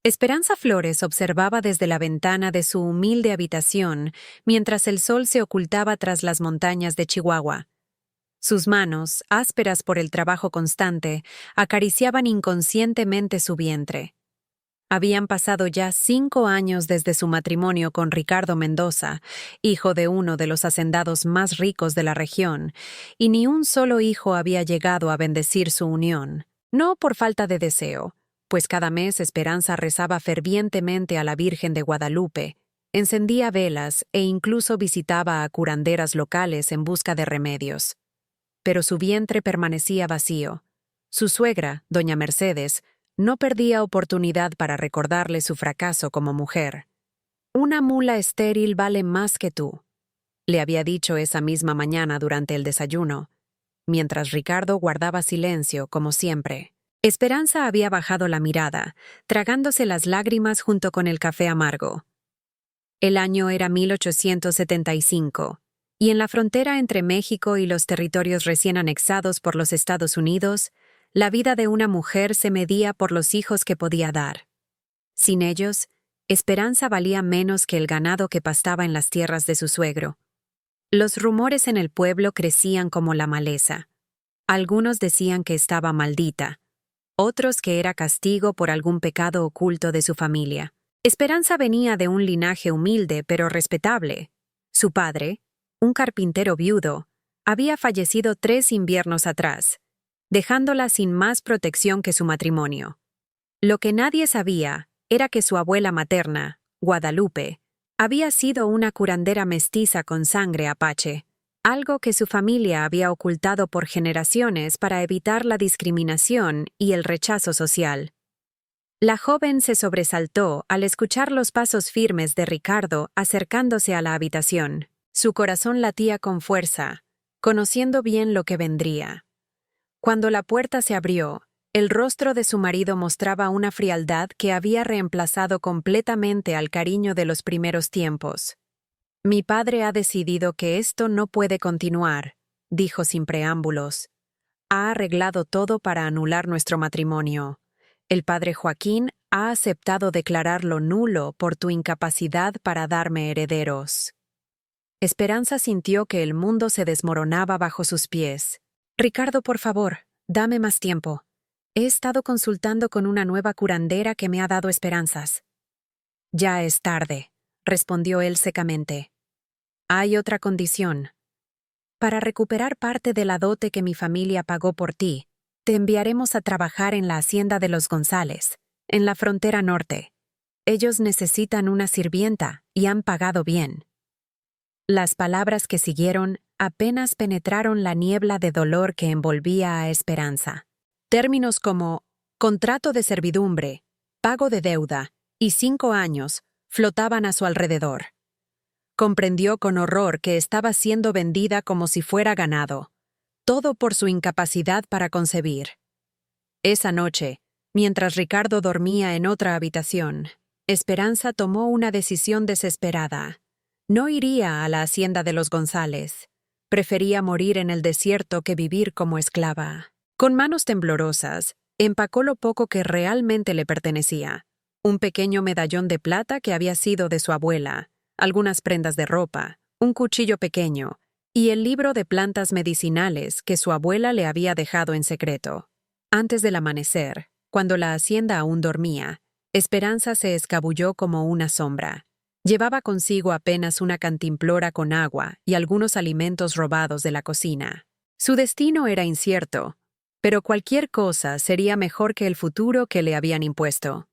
Esperanza Flores observaba desde la ventana de su humilde habitación mientras el sol se ocultaba tras las montañas de Chihuahua. Sus manos, ásperas por el trabajo constante, acariciaban inconscientemente su vientre. Habían pasado ya 5 años desde su matrimonio con Ricardo Mendoza, hijo de uno de los hacendados más ricos de la región, y ni un solo hijo había llegado a bendecir su unión. No por falta de deseo, pues cada mes Esperanza rezaba fervientemente a la Virgen de Guadalupe, encendía velas e incluso visitaba a curanderas locales en busca de remedios. Pero su vientre permanecía vacío. Su suegra, doña Mercedes, no perdía oportunidad para recordarle su fracaso como mujer. «Una mula estéril vale más que tú», le había dicho esa misma mañana durante el desayuno, mientras Ricardo guardaba silencio como siempre. Esperanza había bajado la mirada, tragándose las lágrimas junto con el café amargo. El año era 1875, y en la frontera entre México y los territorios recién anexados por los Estados Unidos, la vida de una mujer se medía por los hijos que podía dar. Sin ellos, Esperanza valía menos que el ganado que pastaba en las tierras de su suegro. Los rumores en el pueblo crecían como la maleza. Algunos decían que estaba maldita, otros que era castigo por algún pecado oculto de su familia. Esperanza venía de un linaje humilde pero respetable. Su padre, un carpintero viudo, había fallecido 3 inviernos atrás, dejándola sin más protección que su matrimonio. Lo que nadie sabía era que su abuela materna, Guadalupe, había sido una curandera mestiza con sangre apache, algo que su familia había ocultado por generaciones para evitar la discriminación y el rechazo social. La joven se sobresaltó al escuchar los pasos firmes de Ricardo acercándose a la habitación. Su corazón latía con fuerza, conociendo bien lo que vendría. Cuando la puerta se abrió, el rostro de su marido mostraba una frialdad que había reemplazado completamente al cariño de los primeros tiempos. «Mi padre ha decidido que esto no puede continuar», dijo sin preámbulos. «Ha arreglado todo para anular nuestro matrimonio. El padre Joaquín ha aceptado declararlo nulo por tu incapacidad para darme herederos». Esperanza sintió que el mundo se desmoronaba bajo sus pies. «Ricardo, por favor, dame más tiempo. He estado consultando con una nueva curandera que me ha dado esperanzas». «Ya es tarde», respondió él secamente. «Hay otra condición. Para recuperar parte de la dote que mi familia pagó por ti, te enviaremos a trabajar en la hacienda de los González, en la frontera norte. Ellos necesitan una sirvienta y han pagado bien». Las palabras que siguieron apenas penetraron la niebla de dolor que envolvía a Esperanza. Términos como contrato de servidumbre, pago de deuda y 5 años flotaban a su alrededor. Comprendió con horror que estaba siendo vendida como si fuera ganado, todo por su incapacidad para concebir. Esa noche, mientras Ricardo dormía en otra habitación, Esperanza tomó una decisión desesperada. No iría a la hacienda de los González. Prefería morir en el desierto que vivir como esclava. Con manos temblorosas, empacó lo poco que realmente le pertenecía. Un pequeño medallón de plata que había sido de su abuela, algunas prendas de ropa, un cuchillo pequeño y el libro de plantas medicinales que su abuela le había dejado en secreto. Antes del amanecer, cuando la hacienda aún dormía, Esperanza se escabulló como una sombra. Llevaba consigo apenas una cantimplora con agua y algunos alimentos robados de la cocina. Su destino era incierto, pero cualquier cosa sería mejor que el futuro que le habían impuesto.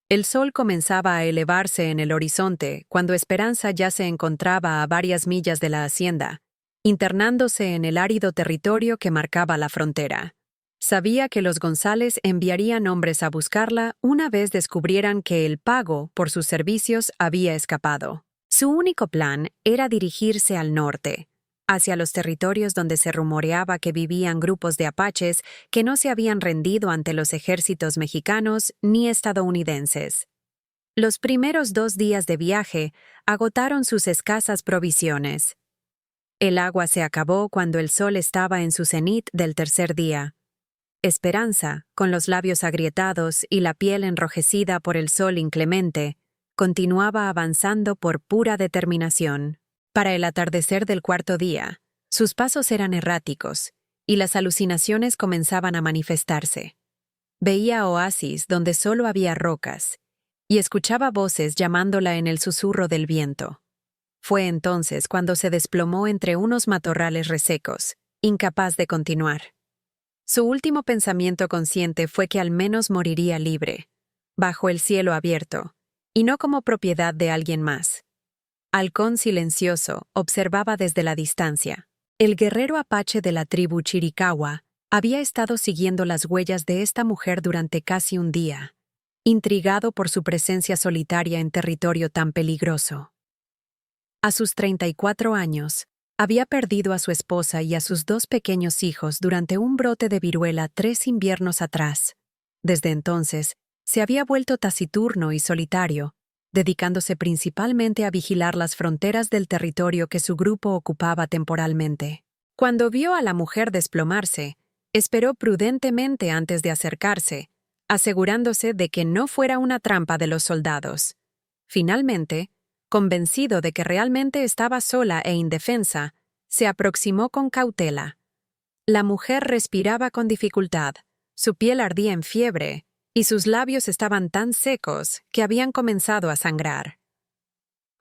El sol comenzaba a elevarse en el horizonte cuando Esperanza ya se encontraba a varias millas de la hacienda, internándose en el árido territorio que marcaba la frontera. Sabía que los González enviarían hombres a buscarla una vez descubrieran que el pago por sus servicios había escapado. Su único plan era dirigirse al norte, hacia los territorios donde se rumoreaba que vivían grupos de apaches que no se habían rendido ante los ejércitos mexicanos ni estadounidenses. Los primeros 2 días de viaje agotaron sus escasas provisiones. El agua se acabó cuando el sol estaba en su cenit del tercer día. Esperanza, con los labios agrietados y la piel enrojecida por el sol inclemente, continuaba avanzando por pura determinación. Para el atardecer del cuarto día, sus pasos eran erráticos, y las alucinaciones comenzaban a manifestarse. Veía oasis donde solo había rocas, y escuchaba voces llamándola en el susurro del viento. Fue entonces cuando se desplomó entre unos matorrales resecos, incapaz de continuar. Su último pensamiento consciente fue que al menos moriría libre, bajo el cielo abierto, y no como propiedad de alguien más. Halcón silencioso observaba desde la distancia. El guerrero apache de la tribu Chiricahua había estado siguiendo las huellas de esta mujer durante casi un día, intrigado por su presencia solitaria en territorio tan peligroso. A sus 34 años, había perdido a su esposa y a sus 2 pequeños hijos durante un brote de viruela 3 inviernos atrás. Desde entonces, se había vuelto taciturno y solitario, dedicándose principalmente a vigilar las fronteras del territorio que su grupo ocupaba temporalmente. Cuando vio a la mujer desplomarse, esperó prudentemente antes de acercarse, asegurándose de que no fuera una trampa de los soldados. Finalmente, convencido de que realmente estaba sola e indefensa, se aproximó con cautela. La mujer respiraba con dificultad, su piel ardía en fiebre, y sus labios estaban tan secos que habían comenzado a sangrar.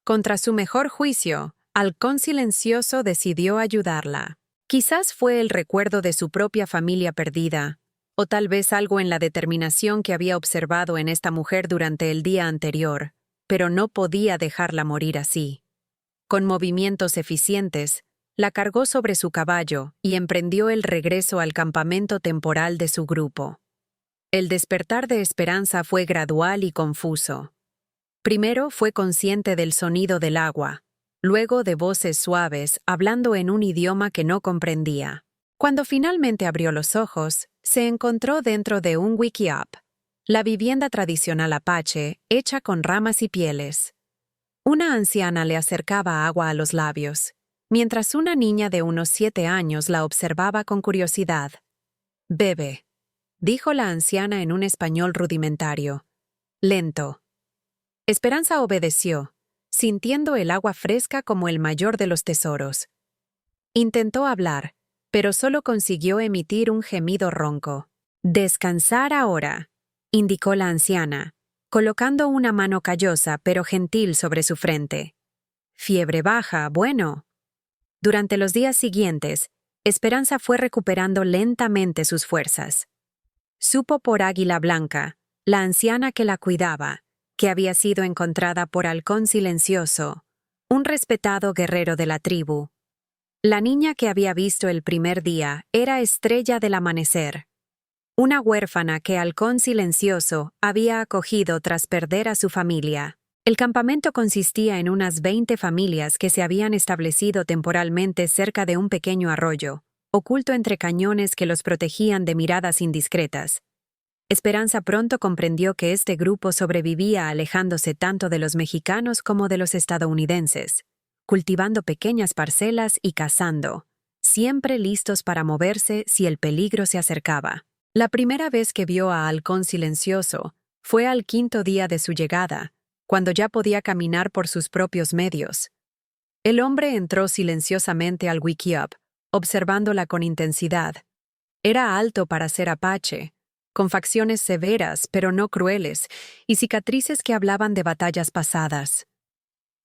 Contra su mejor juicio, Halcón Silencioso decidió ayudarla. Quizás fue el recuerdo de su propia familia perdida, o tal vez algo en la determinación que había observado en esta mujer durante el día anterior, pero no podía dejarla morir así. Con movimientos eficientes, la cargó sobre su caballo y emprendió el regreso al campamento temporal de su grupo. El despertar de Esperanza fue gradual y confuso. Primero fue consciente del sonido del agua, luego de voces suaves hablando en un idioma que no comprendía. Cuando finalmente abrió los ojos, se encontró dentro de un wickiup, la vivienda tradicional apache hecha con ramas y pieles. Una anciana le acercaba agua a los labios, mientras una niña de unos 7 años la observaba con curiosidad. «Bebe», dijo la anciana en un español rudimentario. Lento. Esperanza obedeció, sintiendo el agua fresca como el mayor de los tesoros. Intentó hablar, pero solo consiguió emitir un gemido ronco. «Descansar ahora», indicó la anciana, colocando una mano callosa pero gentil sobre su frente. «Fiebre baja, bueno». Durante los días siguientes, Esperanza fue recuperando lentamente sus fuerzas. Supo por Águila Blanca, la anciana que la cuidaba, que había sido encontrada por Halcón Silencioso, un respetado guerrero de la tribu. La niña que había visto el primer día era Estrella del Amanecer, una huérfana que Halcón Silencioso había acogido tras perder a su familia. El campamento consistía en unas 20 familias que se habían establecido temporalmente cerca de un pequeño arroyo, oculto entre cañones que los protegían de miradas indiscretas. Esperanza pronto comprendió que este grupo sobrevivía alejándose tanto de los mexicanos como de los estadounidenses, cultivando pequeñas parcelas y cazando, siempre listos para moverse si el peligro se acercaba. La primera vez que vio a Halcón Silencioso fue al 5.º día de su llegada, cuando ya podía caminar por sus propios medios. El hombre entró silenciosamente al wickiup, observándola con intensidad. Era alto para ser apache, con facciones severas pero no crueles, y cicatrices que hablaban de batallas pasadas.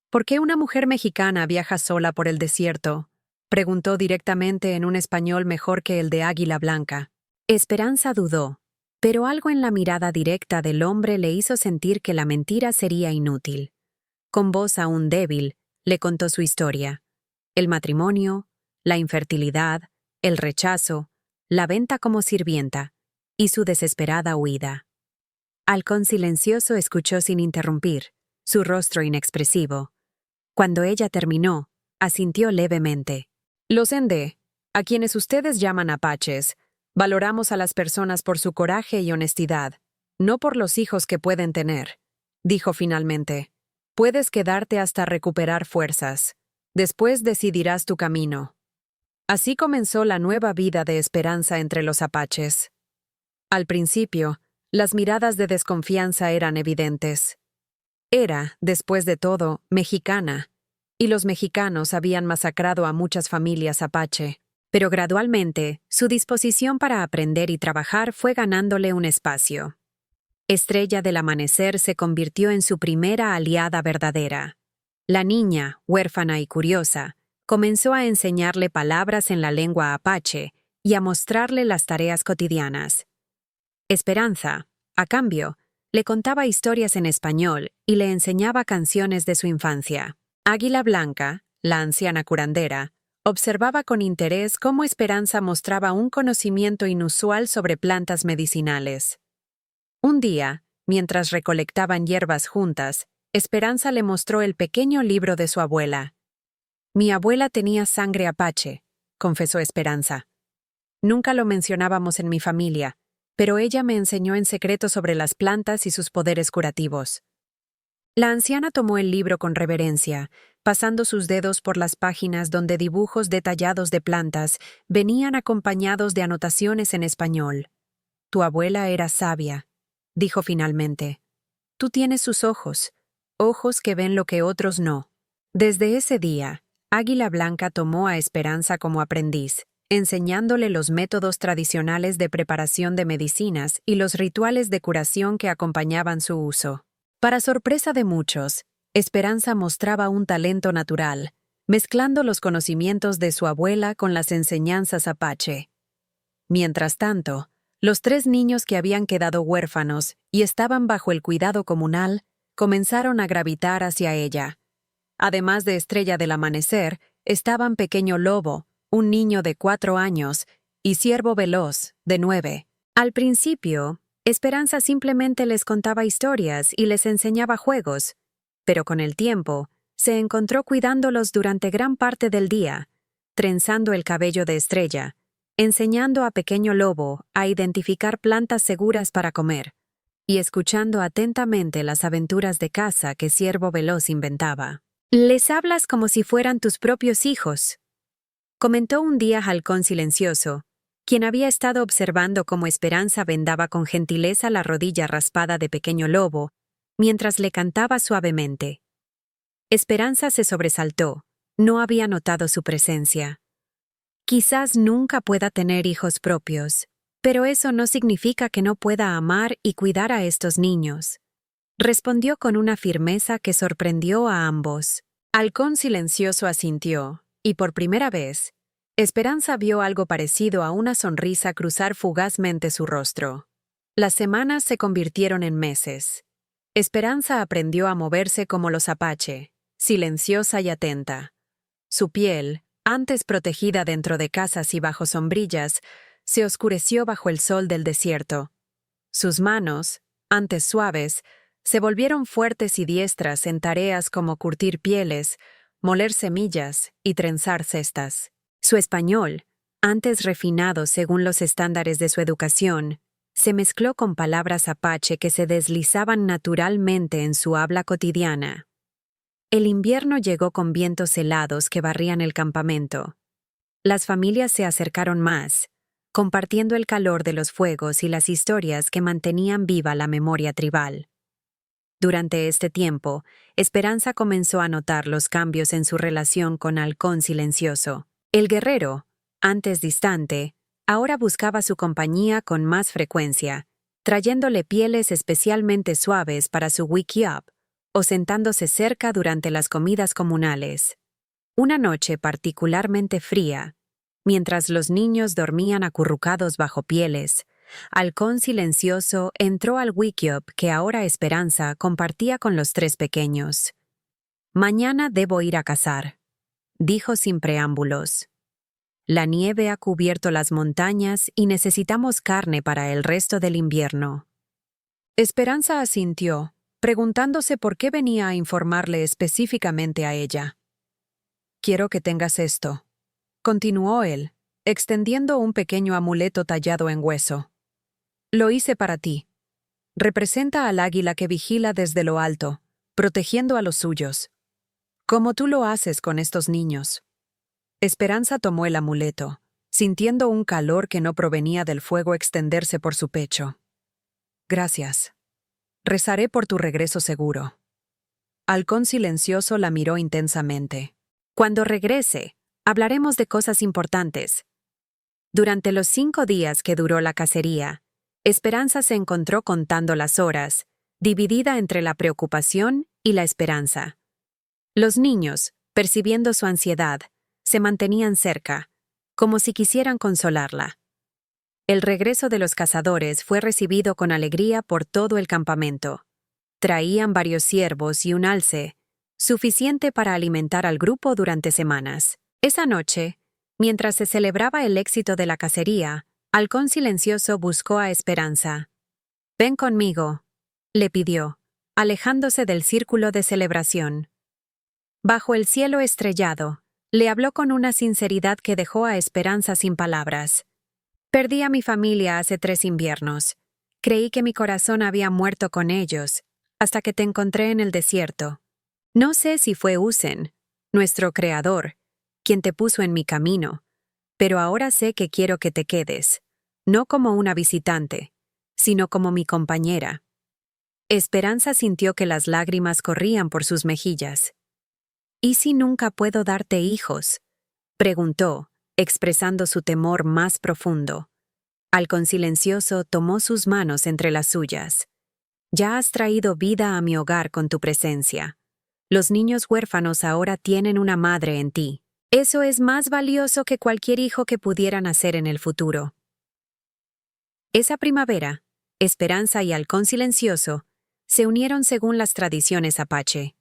«¿Por qué una mujer mexicana viaja sola por el desierto?», preguntó directamente en un español mejor que el de Águila Blanca. Esperanza dudó, pero algo en la mirada directa del hombre le hizo sentir que la mentira sería inútil. Con voz aún débil, le contó su historia: el matrimonio, la infertilidad, el rechazo, la venta como sirvienta y su desesperada huida. Halcón Silencioso escuchó sin interrumpir, su rostro inexpresivo. Cuando ella terminó, asintió levemente. «Los Ende, a quienes ustedes llaman apaches, valoramos a las personas por su coraje y honestidad, no por los hijos que pueden tener», dijo finalmente. «Puedes quedarte hasta recuperar fuerzas. Después decidirás tu camino». Así comenzó la nueva vida de Esperanza entre los apaches. Al principio, las miradas de desconfianza eran evidentes. Era, después de todo, mexicana, y los mexicanos habían masacrado a muchas familias apache. Pero gradualmente, su disposición para aprender y trabajar fue ganándole un espacio. Estrella del Amanecer se convirtió en su primera aliada verdadera. La niña, huérfana y curiosa, comenzó a enseñarle palabras en la lengua apache y a mostrarle las tareas cotidianas. Esperanza, a cambio, le contaba historias en español y le enseñaba canciones de su infancia. Águila Blanca, la anciana curandera, observaba con interés cómo Esperanza mostraba un conocimiento inusual sobre plantas medicinales. Un día, mientras recolectaban hierbas juntas, Esperanza le mostró el pequeño libro de su abuela. «Mi abuela tenía sangre apache», confesó Esperanza. «Nunca lo mencionábamos en mi familia, pero ella me enseñó en secreto sobre las plantas y sus poderes curativos». La anciana tomó el libro con reverencia, pasando sus dedos por las páginas donde dibujos detallados de plantas venían acompañados de anotaciones en español. «Tu abuela era sabia», dijo finalmente. «Tú tienes sus ojos, ojos que ven lo que otros no». Desde ese día, Águila Blanca tomó a Esperanza como aprendiz, enseñándole los métodos tradicionales de preparación de medicinas y los rituales de curación que acompañaban su uso. Para sorpresa de muchos, Esperanza mostraba un talento natural, mezclando los conocimientos de su abuela con las enseñanzas apache. Mientras tanto, los 3 niños que habían quedado huérfanos y estaban bajo el cuidado comunal comenzaron a gravitar hacia ella. Además de Estrella del Amanecer, estaban Pequeño Lobo, un niño de 4 años, y Ciervo Veloz, de 9. Al principio, Esperanza simplemente les contaba historias y les enseñaba juegos, pero con el tiempo, se encontró cuidándolos durante gran parte del día, trenzando el cabello de Estrella, enseñando a Pequeño Lobo a identificar plantas seguras para comer, y escuchando atentamente las aventuras de caza que Ciervo Veloz inventaba. «Les hablas como si fueran tus propios hijos», comentó un día Halcón Silencioso, quien había estado observando cómo Esperanza vendaba con gentileza la rodilla raspada de Pequeño Lobo, mientras le cantaba suavemente. Esperanza se sobresaltó, no había notado su presencia. «Quizás nunca pueda tener hijos propios, pero eso no significa que no pueda amar y cuidar a estos niños», respondió con una firmeza que sorprendió a ambos. Halcón Silencioso asintió, y por primera vez, Esperanza vio algo parecido a una sonrisa cruzar fugazmente su rostro. Las semanas se convirtieron en meses. Esperanza aprendió a moverse como los apache, silenciosa y atenta. Su piel, antes protegida dentro de casas y bajo sombrillas, se oscureció bajo el sol del desierto. Sus manos, antes suaves, se volvieron fuertes y diestras en tareas como curtir pieles, moler semillas y trenzar cestas. Su español, antes refinado según los estándares de su educación, se mezcló con palabras apache que se deslizaban naturalmente en su habla cotidiana. El invierno llegó con vientos helados que barrían el campamento. Las familias se acercaron más, compartiendo el calor de los fuegos y las historias que mantenían viva la memoria tribal. Durante este tiempo, Esperanza comenzó a notar los cambios en su relación con Halcón Silencioso. El guerrero, antes distante, ahora buscaba su compañía con más frecuencia, trayéndole pieles especialmente suaves para su wickiup o sentándose cerca durante las comidas comunales. Una noche particularmente fría, mientras los niños dormían acurrucados bajo pieles, Halcón Silencioso entró al wickiup que ahora Esperanza compartía con los 3 pequeños. «Mañana debo ir a cazar», dijo sin preámbulos. «La nieve ha cubierto las montañas y necesitamos carne para el resto del invierno». Esperanza asintió, preguntándose por qué venía a informarle específicamente a ella. «Quiero que tengas esto», continuó él, extendiendo un pequeño amuleto tallado en hueso. «Lo hice para ti. Representa al águila que vigila desde lo alto, protegiendo a los suyos. Como tú lo haces con estos niños». Esperanza tomó el amuleto, sintiendo un calor que no provenía del fuego extenderse por su pecho. Gracias. Rezaré por tu regreso seguro. Halcón silencioso la miró intensamente. Cuando regrese, hablaremos de cosas importantes. Durante los 5 días que duró la cacería, Esperanza se encontró contando las horas, dividida entre la preocupación y la esperanza. Los niños, percibiendo su ansiedad, se mantenían cerca, como si quisieran consolarla. El regreso de los cazadores fue recibido con alegría por todo el campamento. Traían varios ciervos y un alce, suficiente para alimentar al grupo durante semanas. Esa noche, mientras se celebraba el éxito de la cacería, Halcón Silencioso buscó a Esperanza. «Ven conmigo», le pidió, alejándose del círculo de celebración. Bajo el cielo estrellado, le habló con una sinceridad que dejó a Esperanza sin palabras. «Perdí a mi familia hace 3 inviernos. Creí que mi corazón había muerto con ellos, hasta que te encontré en el desierto. No sé si fue Usen, nuestro creador, quien te puso en mi camino, pero ahora sé que quiero que te quedes, no como una visitante, sino como mi compañera». Esperanza sintió que las lágrimas corrían por sus mejillas. «¿Y si nunca puedo darte hijos?», preguntó, expresando su temor más profundo. Halcón Silencioso tomó sus manos entre las suyas. «Ya has traído vida a mi hogar con tu presencia. Los niños huérfanos ahora tienen una madre en ti. Eso es más valioso que cualquier hijo que pudiera nacer en el futuro». Esa primavera, Esperanza y Halcón Silencioso se unieron según las tradiciones apache.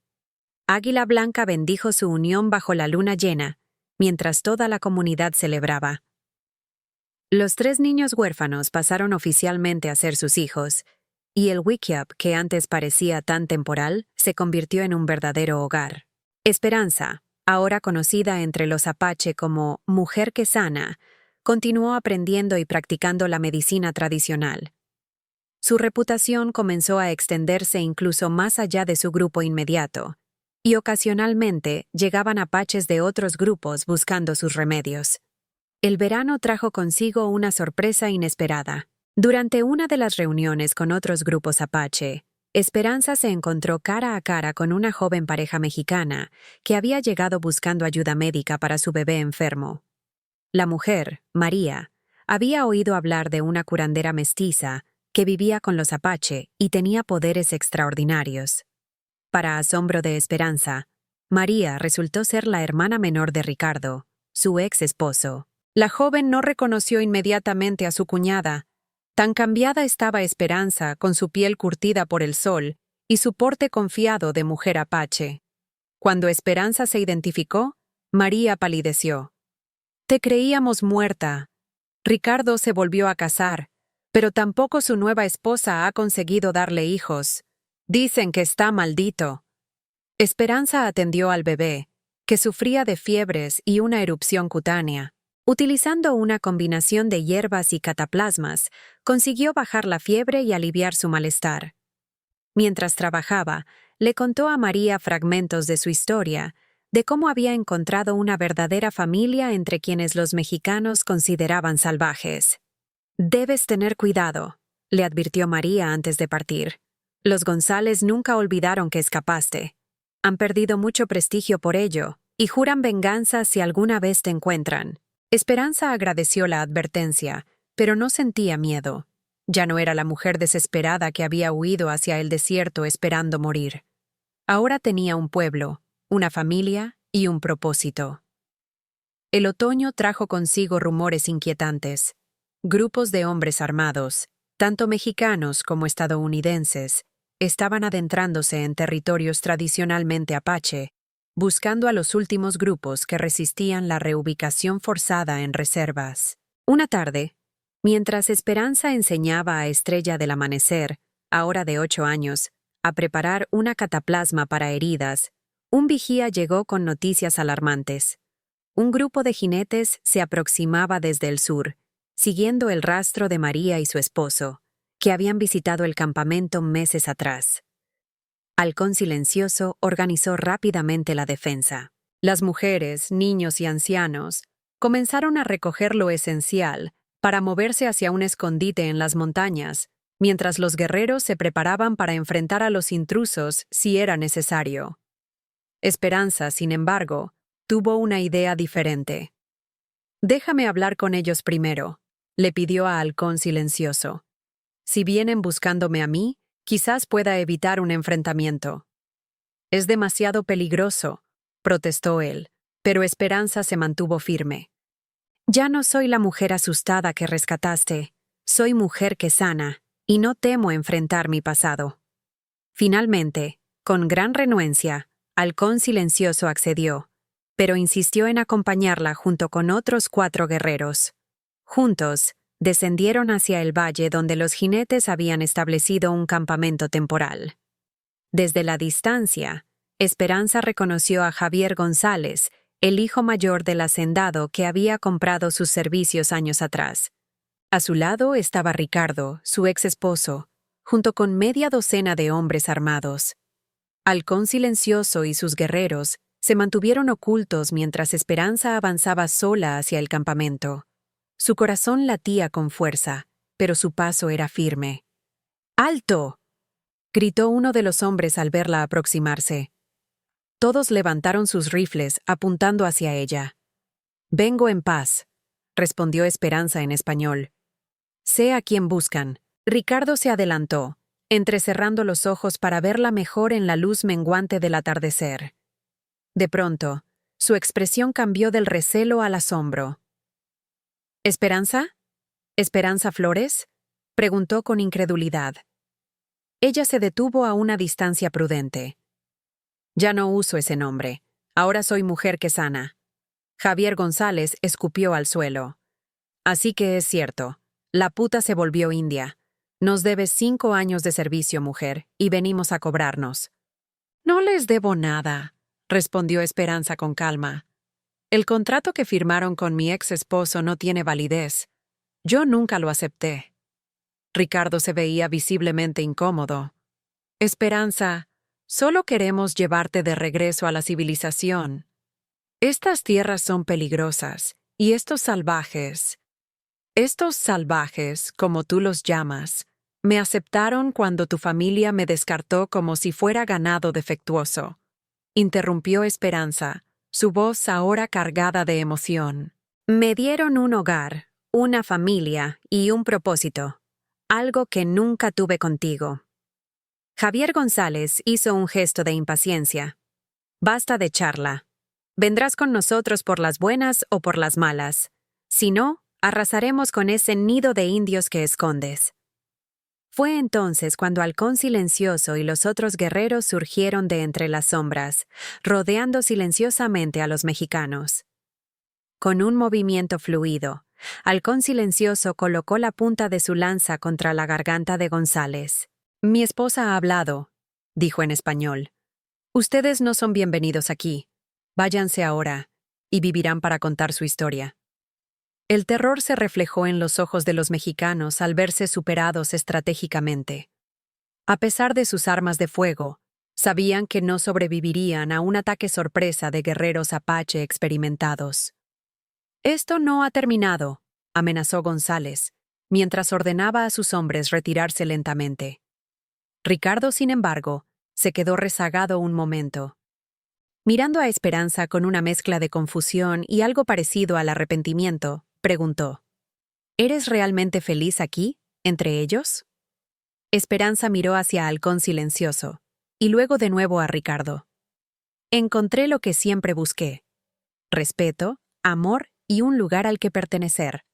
Águila Blanca bendijo su unión bajo la luna llena, mientras toda la comunidad celebraba. Los 3 niños huérfanos pasaron oficialmente a ser sus hijos, y el Wikiup, que antes parecía tan temporal, se convirtió en un verdadero hogar. Esperanza, ahora conocida entre los apache como mujer que sana, continuó aprendiendo y practicando la medicina tradicional. Su reputación comenzó a extenderse incluso más allá de su grupo inmediato, y ocasionalmente llegaban apaches de otros grupos buscando sus remedios. El verano trajo consigo una sorpresa inesperada. Durante una de las reuniones con otros grupos apache, Esperanza se encontró cara a cara con una joven pareja mexicana que había llegado buscando ayuda médica para su bebé enfermo. La mujer, María, había oído hablar de una curandera mestiza que vivía con los apache y tenía poderes extraordinarios. Para asombro de Esperanza, María resultó ser la hermana menor de Ricardo, su ex esposo. La joven no reconoció inmediatamente a su cuñada. Tan cambiada estaba Esperanza con su piel curtida por el sol y su porte confiado de mujer apache. Cuando Esperanza se identificó, María palideció. «Te creíamos muerta. Ricardo se volvió a casar, pero tampoco su nueva esposa ha conseguido darle hijos. Dicen que está maldito». Esperanza atendió al bebé, que sufría de fiebres y una erupción cutánea. Utilizando una combinación de hierbas y cataplasmas, consiguió bajar la fiebre y aliviar su malestar. Mientras trabajaba, le contó a María fragmentos de su historia, de cómo había encontrado una verdadera familia entre quienes los mexicanos consideraban salvajes. «Debes tener cuidado», le advirtió María antes de partir. «Los González nunca olvidaron que escapaste. Han perdido mucho prestigio por ello, y juran venganza si alguna vez te encuentran». Esperanza agradeció la advertencia, pero no sentía miedo. Ya no era la mujer desesperada que había huido hacia el desierto esperando morir. Ahora tenía un pueblo, una familia y un propósito. El otoño trajo consigo rumores inquietantes. Grupos de hombres armados, tanto mexicanos como estadounidenses, estaban adentrándose en territorios tradicionalmente apache, buscando a los últimos grupos que resistían la reubicación forzada en reservas. Una tarde, mientras Esperanza enseñaba a Estrella del Amanecer, ahora de 8 años, a preparar una cataplasma para heridas, un vigía llegó con noticias alarmantes. Un grupo de jinetes se aproximaba desde el sur, siguiendo el rastro de María y su esposo, que habían visitado el campamento meses atrás. Halcón Silencioso organizó rápidamente la defensa. Las mujeres, niños y ancianos, Comenzaron a recoger lo esencial para moverse hacia un escondite en las montañas, mientras los guerreros se preparaban para enfrentar a los intrusos si era necesario. Esperanza, sin embargo, tuvo una idea diferente. «Déjame hablar con ellos primero», le pidió a Halcón Silencioso. «Si vienen buscándome a mí, quizás pueda evitar un enfrentamiento». «Es demasiado peligroso», protestó él, pero Esperanza se mantuvo firme. «Ya no soy la mujer asustada que rescataste, soy mujer que sana, y no temo enfrentar mi pasado». Finalmente, con gran renuencia, Halcón Silencioso accedió, pero insistió en acompañarla junto con otros 4 guerreros. Juntos, descendieron hacia el valle donde los jinetes habían establecido un campamento temporal. Desde la distancia, Esperanza reconoció a Javier González, el hijo mayor del hacendado que había comprado sus servicios años atrás. A su lado estaba Ricardo, su ex esposo, junto con media docena de hombres armados. Halcón Silencioso y sus guerreros se mantuvieron ocultos mientras Esperanza avanzaba sola hacia el campamento. Su corazón latía con fuerza, pero su paso era firme. «¡Alto!», gritó uno de los hombres al verla aproximarse. Todos levantaron sus rifles apuntando hacia ella. «Vengo en paz», respondió Esperanza en español. «Sé a quién buscan». Ricardo se adelantó, entrecerrando los ojos para verla mejor en la luz menguante del atardecer. De pronto, su expresión cambió del recelo al asombro. «¿Esperanza? ¿Esperanza Flores?», preguntó con incredulidad. Ella se detuvo a una distancia prudente. «Ya no uso ese nombre. Ahora soy mujer que sana». Javier González escupió al suelo. «Así que es cierto. La puta se volvió india. Nos debes 5 años de servicio, mujer, y venimos a cobrarnos». «No les debo nada», respondió Esperanza con calma. «El contrato que firmaron con mi ex esposo no tiene validez. Yo nunca lo acepté». Ricardo se veía visiblemente incómodo. «Esperanza, solo queremos llevarte de regreso a la civilización. Estas tierras son peligrosas, y estos salvajes, como tú los llamas, me aceptaron cuando tu familia me descartó como si fuera ganado defectuoso», interrumpió Esperanza, su voz ahora cargada de emoción. «Me dieron un hogar, una familia y un propósito, algo que nunca tuve contigo». Javier González hizo un gesto de impaciencia. «Basta de charla. Vendrás con nosotros por las buenas o por las malas. Si no, arrasaremos con ese nido de indios que escondes». Fue entonces cuando Halcón Silencioso y los otros guerreros surgieron de entre las sombras, rodeando silenciosamente a los mexicanos. Con un movimiento fluido, Halcón Silencioso colocó la punta de su lanza contra la garganta de González. «Mi esposa ha hablado», dijo en español. «Ustedes no son bienvenidos aquí. Váyanse ahora, y vivirán para contar su historia». El terror se reflejó en los ojos de los mexicanos al verse superados estratégicamente. A pesar de sus armas de fuego, sabían que no sobrevivirían a un ataque sorpresa de guerreros apache experimentados. «Esto no ha terminado», amenazó González, mientras ordenaba a sus hombres retirarse lentamente. Ricardo, sin embargo, se quedó rezagado un momento. Mirando a Esperanza con una mezcla de confusión y algo parecido al arrepentimiento, preguntó: «¿Eres realmente feliz aquí, entre ellos?». Esperanza miró hacia Halcón Silencioso, y luego de nuevo a Ricardo. «Encontré lo que siempre busqué: respeto, amor y un lugar al que pertenecer,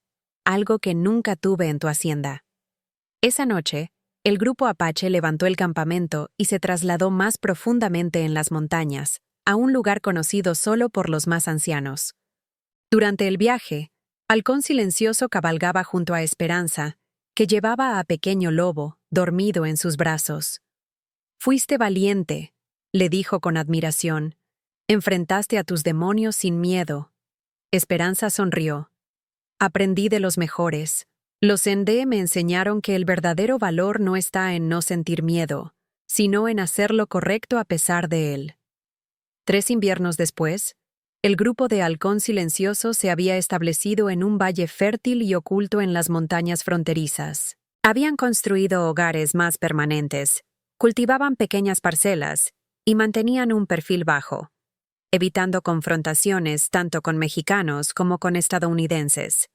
algo que nunca tuve en tu hacienda». Esa noche, el grupo apache levantó el campamento y se trasladó más profundamente en las montañas, a un lugar conocido solo por los más ancianos. Durante el viaje, Halcón Silencioso cabalgaba junto a Esperanza, que llevaba a Pequeño Lobo, dormido en sus brazos. «Fuiste valiente», le dijo con admiración. «Enfrentaste a tus demonios sin miedo». Esperanza sonrió. «Aprendí de los mejores. Los Ende me enseñaron que el verdadero valor no está en no sentir miedo, sino en hacer lo correcto a pesar de él». 3 inviernos después, El grupo de Halcón Silencioso se había establecido en un valle fértil y oculto en las montañas fronterizas. Habían construido hogares más permanentes, cultivaban pequeñas parcelas y mantenían un perfil bajo, evitando confrontaciones tanto con mexicanos como con estadounidenses.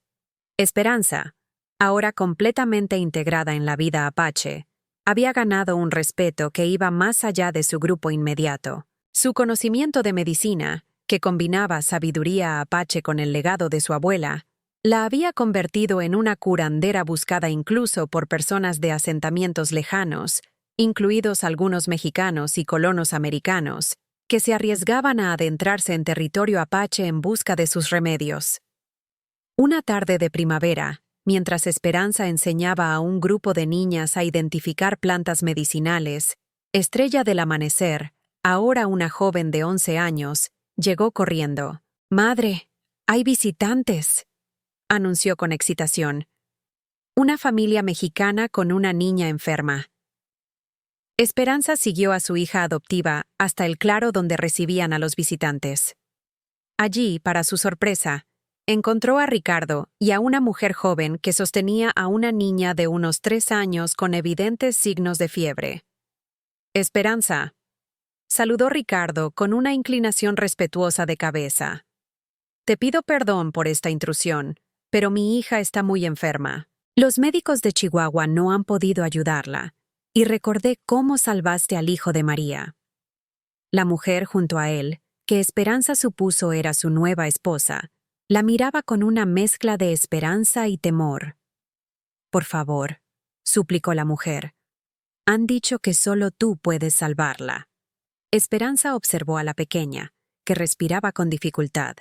Esperanza, ahora completamente integrada en la vida apache, había ganado un respeto que iba más allá de su grupo inmediato. Su conocimiento de medicina, que combinaba sabiduría apache con el legado de su abuela, la había convertido en una curandera buscada incluso por personas de asentamientos lejanos, incluidos algunos mexicanos y colonos americanos, que se arriesgaban a adentrarse en territorio apache en busca de sus remedios. Una tarde de primavera, mientras Esperanza enseñaba a un grupo de niñas a identificar plantas medicinales, Estrella del Amanecer, ahora una joven de 11 años, llegó corriendo. «Madre, hay visitantes», anunció con excitación. Una familia mexicana con una niña enferma. Esperanza siguió a su hija adoptiva hasta el claro donde recibían a los visitantes. Allí, para su sorpresa, encontró a Ricardo y a una mujer joven que sostenía a una niña de unos 3 años con evidentes signos de fiebre. «Esperanza», saludó Ricardo con una inclinación respetuosa de cabeza. «Te pido perdón por esta intrusión, pero mi hija está muy enferma. Los médicos de Chihuahua no han podido ayudarla, y recordé cómo salvaste al hijo de María». La mujer junto a él, que Esperanza supuso era su nueva esposa, la miraba con una mezcla de esperanza y temor. «Por favor», suplicó la mujer. «Han dicho que solo tú puedes salvarla». Esperanza observó a la pequeña, que respiraba con dificultad.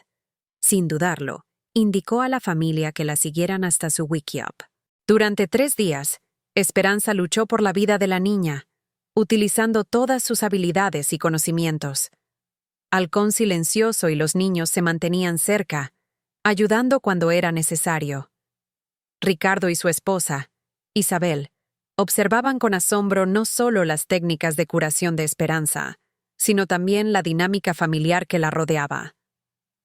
Sin dudarlo, indicó a la familia que la siguieran hasta su wickiup. Durante 3 días, Esperanza luchó por la vida de la niña, utilizando todas sus habilidades y conocimientos. Halcón Silencioso y los niños se mantenían cerca, ayudando cuando era necesario. Ricardo y su esposa, Isabel, observaban con asombro no solo las técnicas de curación de Esperanza, sino también la dinámica familiar que la rodeaba.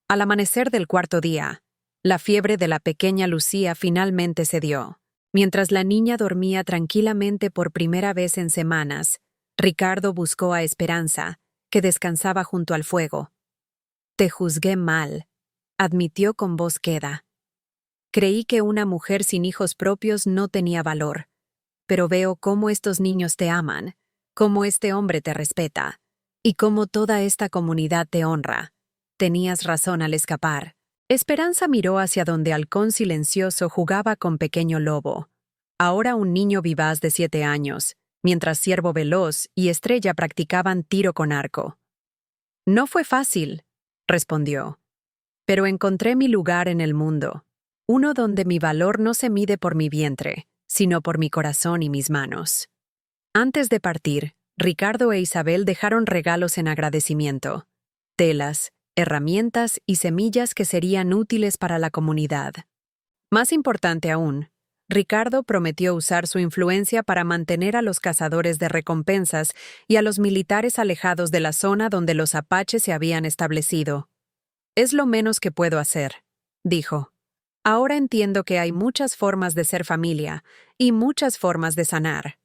Al amanecer del 4.º día, la fiebre de la pequeña Lucía finalmente cedió. Mientras la niña dormía tranquilamente por primera vez en semanas, Ricardo buscó a Esperanza, que descansaba junto al fuego. «Te juzgué mal», admitió con voz queda. «Creí que una mujer sin hijos propios no tenía valor, pero veo cómo estos niños te aman, cómo este hombre te respeta, y cómo toda esta comunidad te honra. Tenías razón al escapar». Esperanza miró hacia donde Halcón Silencioso jugaba con Pequeño Lobo, ahora un niño vivaz de 7 años, mientras Ciervo Veloz y Estrella practicaban tiro con arco. «No fue fácil», respondió, «pero encontré mi lugar en el mundo, uno donde mi valor no se mide por mi vientre, sino por mi corazón y mis manos». Antes de partir, Ricardo e Isabel dejaron regalos en agradecimiento: telas, herramientas y semillas que serían útiles para la comunidad. Más importante aún, Ricardo prometió usar su influencia para mantener a los cazadores de recompensas y a los militares alejados de la zona donde los apaches se habían establecido. «Es lo menos que puedo hacer», dijo. «Ahora entiendo que hay muchas formas de ser familia y muchas formas de sanar».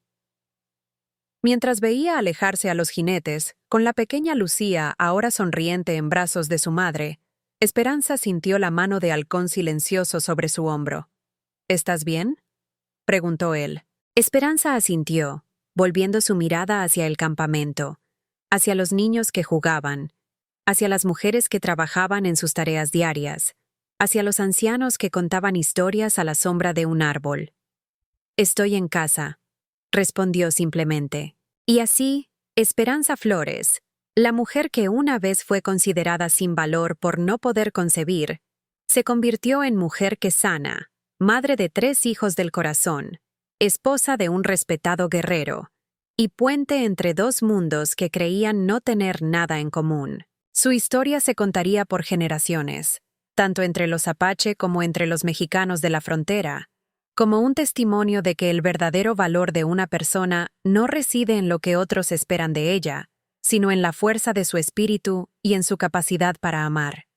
Mientras veía alejarse a los jinetes, con la pequeña Lucía ahora sonriente en brazos de su madre, Esperanza sintió la mano de Halcón Silencioso sobre su hombro. «¿Estás bien?», preguntó él. Esperanza asintió, volviendo su mirada hacia el campamento, hacia los niños que jugaban, hacia las mujeres que trabajaban en sus tareas diarias, hacia los ancianos que contaban historias a la sombra de un árbol. «Estoy en casa», respondió simplemente. Y así, Esperanza Flores, la mujer que una vez fue considerada sin valor por no poder concebir, se convirtió en mujer que sana, madre de 3 hijos del corazón, esposa de un respetado guerrero, y puente entre 2 mundos que creían no tener nada en común. Su historia se contaría por generaciones, tanto entre los apache como entre los mexicanos de la frontera, como un testimonio de que el verdadero valor de una persona no reside en lo que otros esperan de ella, sino en la fuerza de su espíritu y en su capacidad para amar.